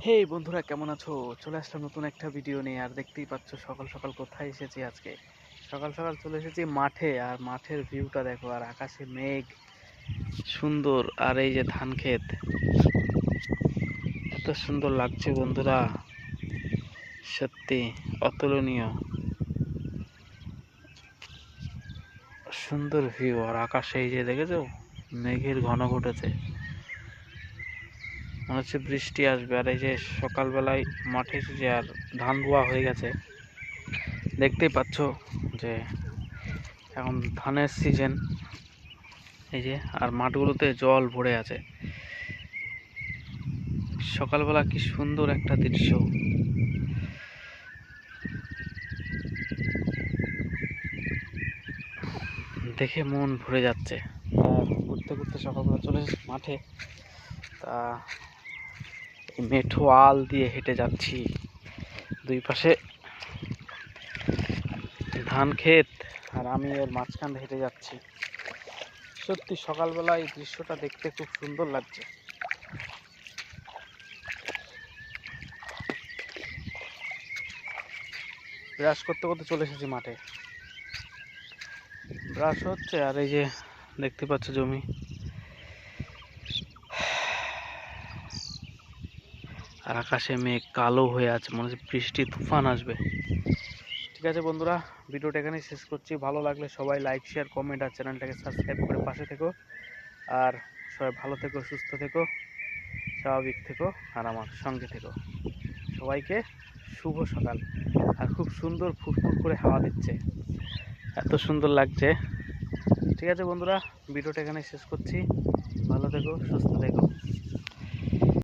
হেই বন্ধুরা, কেমন আছো? চলে আসলাম নতুন একটা ভিডিও নিয়ে। আর দেখতেই পাচ্ছ সকাল সকাল কোথায় এসেছি আজকে। সকাল সকাল চলে এসেছি মাঠে। আর মাঠের ভিউটা দেখো, আর আকাশে মেঘ সুন্দর, আর এই যে ধান ক্ষেত, এত সুন্দর লাগছে বন্ধুরা, সত্যি অতুলনীয় সুন্দর ভিউ। আর আকাশে এই যে দেখেছো, মেঘের ঘন ঘটেছে, মনে হচ্ছে বৃষ্টি আসবে। আর এই যে সকালবেলায় মাঠে এসেছে, আর ধান রোয়া হয়ে গেছে, দেখতেই পাচ্ছ যে এখন ধানের সিজন। এই যে আর মাঠগুলোতে জল ভরে আছে। সকালবেলা কি সুন্দর একটা দৃশ্য, দেখে মন ভরে যাচ্ছে। আর ঘুরতে ঘুরতে সকালবেলা চলে এসেছি মাঠে। তা এই মেঠো আল দিয়ে হেঁটে যাচ্ছি, দুই পাশে ধান ক্ষেত, আর আমি এর মাঝখান দিয়ে হেঁটে যাচ্ছি। সত্যি সকালবেলা এই দৃশ্যটা দেখতে খুব সুন্দর লাগছে। ব্রাশ করতে করতে চলে এসেছি মাঠে, ব্রাশ হচ্ছে। আর এই যে দেখতে পাচ্ছ জমি, আর আকাশে মেঘ কালো হয়ে আছে, মনে হচ্ছে বৃষ্টি তুফান আসবে। ঠিক আছে বন্ধুরা, ভিডিওটা এখানেই শেষ করছি। ভালো লাগলে সবাই লাইক, শেয়ার, কমেন্ট আর চ্যানেলটাকে সাবস্ক্রাইব করে পাশে থেকো। আর সবাই ভালো থেকো, সুস্থ থেকো, স্বাভাবিক থেকো, আর আমার সঙ্গে থেকো। সবাইকে শুভ সকাল। আর খুব সুন্দর ফুরফুর করে হাওয়া দিচ্ছে, এত সুন্দর লাগছে। ঠিক আছে বন্ধুরা, ভিডিওটা এখানে শেষ করছি। ভালো থেকো, সুস্থ থেকো।